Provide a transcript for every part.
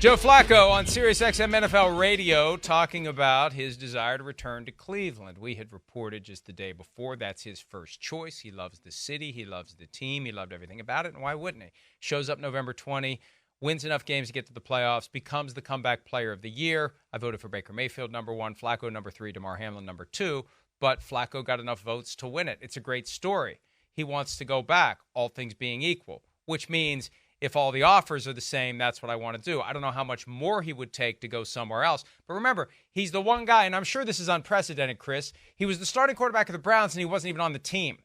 Joe Flacco on SiriusXM NFL Radio talking about his desire to return to Cleveland. We had reported just the day before that's his first choice. He loves the city. He loves the team. He loved everything about it, and why wouldn't he? Shows up November 20, wins enough games to get to the playoffs, becomes the comeback player of the year. I voted for Baker Mayfield, number 1, Flacco, number 3, DeMar Hamlin, number 2, but Flacco got enough votes to win it. It's a great story. He wants to go back, all things being equal, which means if all the offers are the same, that's what I want to do. I don't know how much more he would take to go somewhere else. But remember, he's the one guy, and I'm sure this is unprecedented, Chris. He was the starting quarterback of the Browns, and he wasn't even on the team.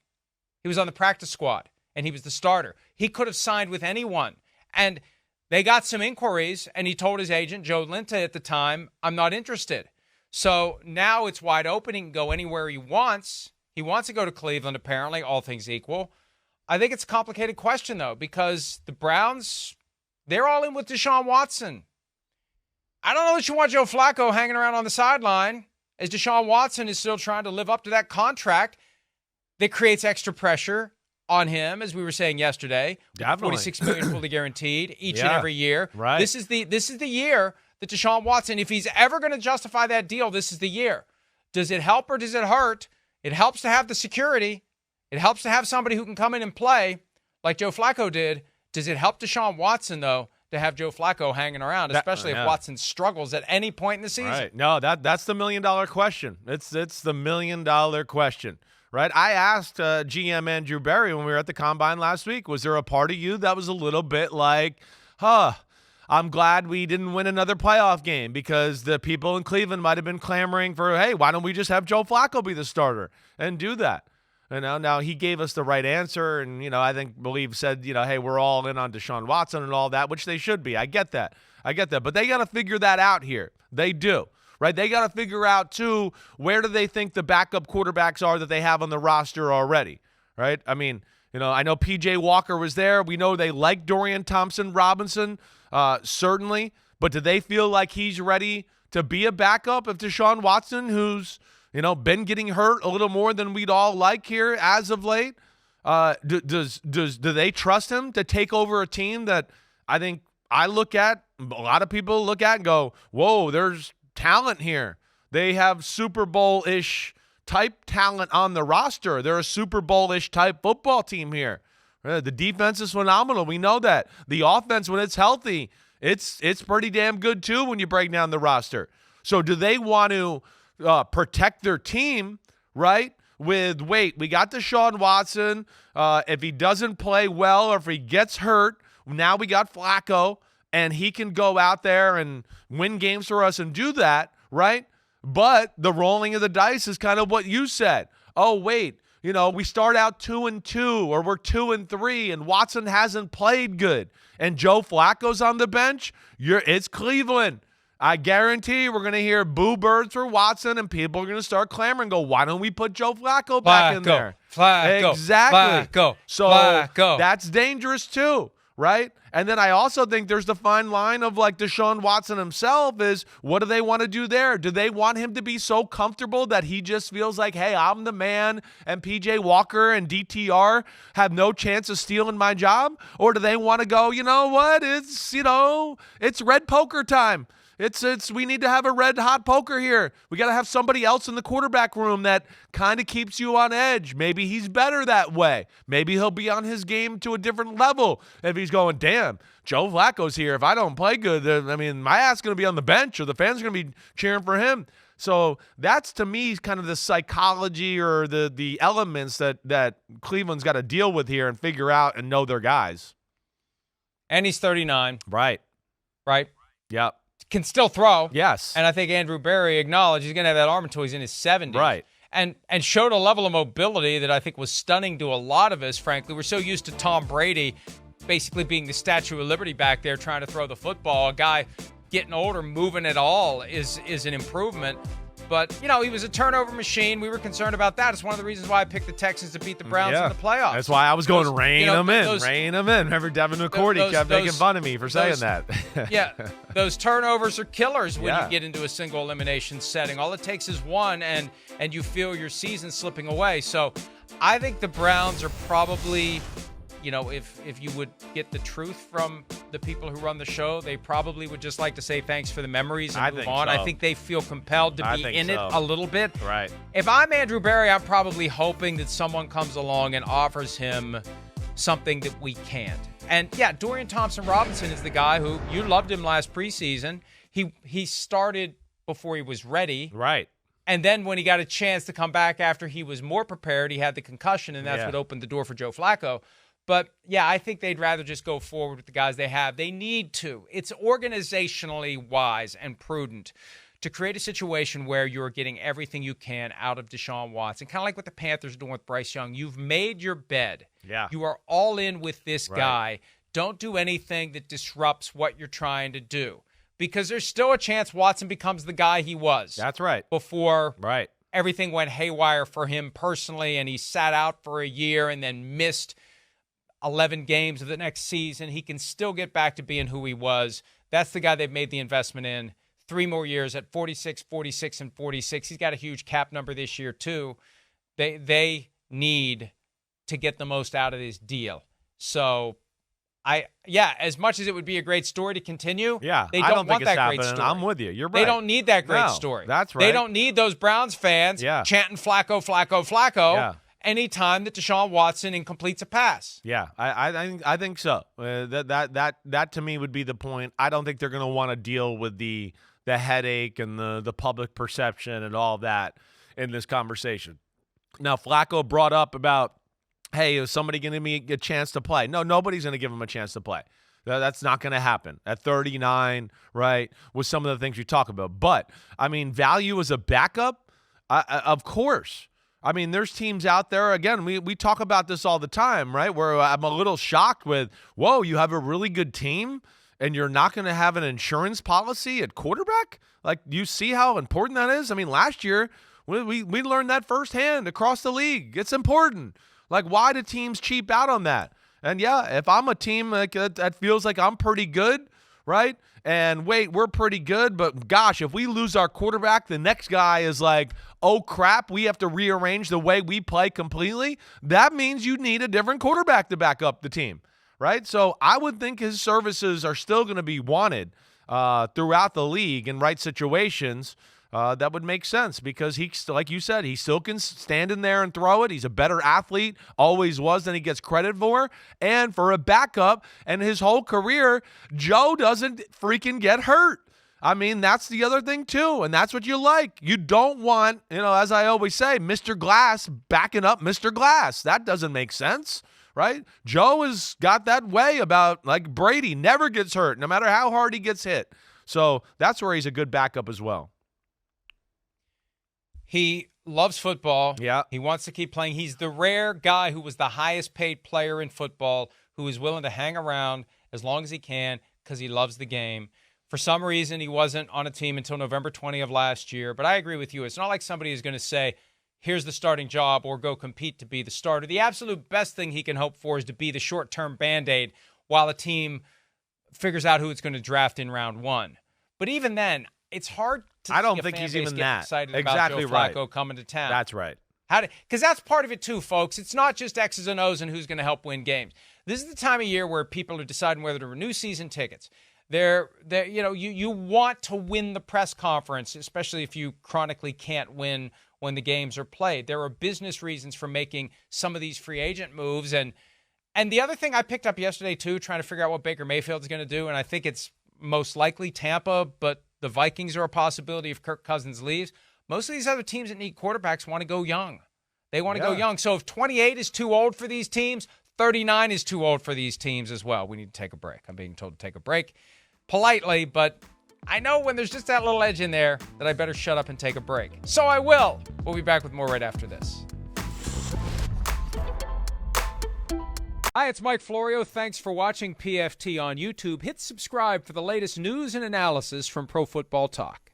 He was on the practice squad, and he was the starter. He could have signed with anyone. And they got some inquiries, and he told his agent, Joe Linta at the time, I'm not interested. So now it's wide open. He can go anywhere he wants. He wants to go to Cleveland, apparently, all things equal. I think it's a complicated question, though, because the Browns, they're all in with Deshaun Watson. I don't know that you want Joe Flacco hanging around on the sideline as Deshaun Watson is still trying to live up to that contract that creates extra pressure on him, as we were saying yesterday. Definitely. $46 million fully guaranteed each and every year. Right. This is the year that Deshaun Watson, if he's ever going to justify that deal, this is the year. Does it help or does it hurt? It helps to have the security. It helps to have somebody who can come in and play like Joe Flacco did. Does it help Deshaun Watson, though, to have Joe Flacco hanging around, especially if Watson struggles at any point in the season? Right. No, that's the $1 million question. It's the $1 million question, right? I asked GM Andrew Berry when we were at the Combine last week, was there a part of you that was a little bit like, I'm glad we didn't win another playoff game because the people in Cleveland might have been clamoring for, hey, why don't we just have Joe Flacco be the starter and do that? And now he gave us the right answer, and I believe said, hey, we're all in on Deshaun Watson and all that, which they should be. I get that, but they got to figure that out here. They do, right? They got to figure out too, where do they think the backup quarterbacks are that they have on the roster already, right? I mean, I know P.J. Walker was there. We know they like Dorian Thompson-Robinson, certainly, but do they feel like he's ready to be a backup of Deshaun Watson, who's been getting hurt a little more than we'd all like here as of late? Do they trust him to take over a team that I think a lot of people look at and go, whoa, there's talent here. They have Super Bowl-ish type talent on the roster. They're a Super Bowl-ish type football team here. The defense is phenomenal. We know that. The offense, when it's healthy, it's pretty damn good too when you break down the roster. So do they want to protect their team, right? We got Deshaun Watson. If he doesn't play well or if he gets hurt, now we got Flacco, and he can go out there and win games for us and do that, right? But the rolling of the dice is kind of what you said. Oh, wait, we start out 2-2 or we're 2-3 and Watson hasn't played good and Joe Flacco's on the bench. It's Cleveland. I guarantee we're going to hear boo birds for Watson, and people are going to start clamoring, go, why don't we put Joe Flacco back in there? Flacco. Exactly. Flacco. So Flacco. That's dangerous too, right? And then I also think there's the fine line of like Deshaun Watson himself is, what do they want to do there? Do they want him to be so comfortable that he just feels like, hey, I'm the man, and P.J. Walker and DTR have no chance of stealing my job? Or do they want to go, you know what? It's red poker time. We need to have a red hot poker here. We got to have somebody else in the quarterback room that kind of keeps you on edge. Maybe he's better that way. Maybe he'll be on his game to a different level if he's going, damn, Joe Flacco's here. If I don't play good, my ass is going to be on the bench or the fans are going to be cheering for him. So that's, to me, kind of the psychology or the elements that Cleveland's got to deal with here and figure out and know their guys. And he's 39. Right. Yep. Can still throw. Yes. And I think Andrew Berry acknowledged he's going to have that arm until he's in his 70s. Right. And showed a level of mobility that I think was stunning to a lot of us, frankly. We're so used to Tom Brady basically being the Statue of Liberty back there trying to throw the football. A guy getting older, moving at all is an improvement. But, he was a turnover machine. We were concerned about that. It's one of the reasons why I picked the Texans to beat the Browns in the playoffs. That's why I was going, rein them in. Remember Devin McCourty kept making fun of me for saying that. Yeah, those turnovers are killers when you get into a single elimination setting. All it takes is one, and you feel your season slipping away. So I think the Browns are probably, if you would get the truth from the people who run the show, they probably would just like to say thanks for the memories and move on. So. I think they feel compelled to be in it a little bit. Right. If I'm Andrew Berry, I'm probably hoping that someone comes along and offers him something that we can't. And yeah, Dorian Thompson-Robinson is the guy who, you loved him last preseason. He started before he was ready. Right. And then when he got a chance to come back after he was more prepared, he had the concussion, and that's what opened the door for Joe Flacco. But, yeah, I think they'd rather just go forward with the guys they have. They need to. It's organizationally wise and prudent to create a situation where you're getting everything you can out of Deshaun Watson, kind of like what the Panthers are doing with Bryce Young. You've made your bed. Yeah. You are all in with this guy. Don't do anything that disrupts what you're trying to do, because there's still a chance Watson becomes the guy he was. That's right. Before everything went haywire for him personally, and he sat out for a year and then missed 11 games of the next season. He can still get back to being who he was. That's the guy they've made the investment in. 3 more years at 46, 46, and 46. He's got a huge cap number this year, too. They need to get the most out of this deal. So, as much as it would be a great story to continue, they don't want that great story. I'm with you. You're right. They don't need that great story. That's right. They don't need those Browns fans chanting Flacco, Flacco, Flacco. Yeah. Anytime that Deshaun Watson incompletes a pass. Yeah, I think so. That to me would be the point. I don't think they're going to want to deal with the headache and the public perception and all that in this conversation. Now, Flacco brought up about, hey, is somebody going to give me a chance to play? No, nobody's going to give him a chance to play. That's not going to happen at 39, right, with some of the things you talk about. But, I mean, value as a backup, of course. I mean, there's teams out there, again, we talk about this all the time, right, where I'm a little shocked with, whoa, you have a really good team and you're not going to have an insurance policy at quarterback? Like, you see how important that is? I mean, last year, we learned that firsthand across the league. It's important. Like, why do teams cheap out on that? And, if I'm a team that feels like I'm pretty good, right, and wait, we're pretty good, but gosh, if we lose our quarterback, the next guy is like, oh crap, we have to rearrange the way we play completely. That means you need a different quarterback to back up the team, right? So I would think his services are still going to be wanted throughout the league in right situations. That would make sense because he, like you said, he still can stand in there and throw it. He's a better athlete, always was, than he gets credit for. And for a backup and his whole career, Joe doesn't freaking get hurt. I mean, that's the other thing too, and that's what you like. You don't want, as I always say, Mr. Glass backing up Mr. Glass. That doesn't make sense, right? Joe has got that way about, like Brady, never gets hurt, no matter how hard he gets hit. So that's where he's a good backup as well. He loves football. Yeah. He wants to keep playing. He's the rare guy who was the highest paid player in football who is willing to hang around as long as he can because he loves the game. For some reason, he wasn't on a team until November 20 of last year. But I agree with you. It's not like somebody is going to say, here's the starting job or go compete to be the starter. The absolute best thing he can hope for is to be the short-term Band-Aid while a team figures out who it's going to draft in round 1. But even then, it's hard to I don't think he's even that excited exactly about Joe Flacco right. coming to town. That's right. Because that's part of it too, folks. It's not just X's and O's and who's going to help win games. This is the time of year where people are deciding whether to renew season tickets. You want to win the press conference, especially if you chronically can't win when the games are played. There are business reasons for making some of these free agent moves. And the other thing I picked up yesterday too, trying to figure out what Baker Mayfield's going to do, and I think it's most likely Tampa, but the Vikings are a possibility if Kirk Cousins leaves. Most of these other teams that need quarterbacks want to go young. They want to go young. So if 28 is too old for these teams, 39 is too old for these teams as well. We need to take a break. I'm being told to take a break politely, but I know when there's just that little edge in there that I better shut up and take a break. So I will. We'll be back with more right after this. Hi, it's Mike Florio. Thanks for watching PFT on YouTube. Hit subscribe for the latest news and analysis from Pro Football Talk.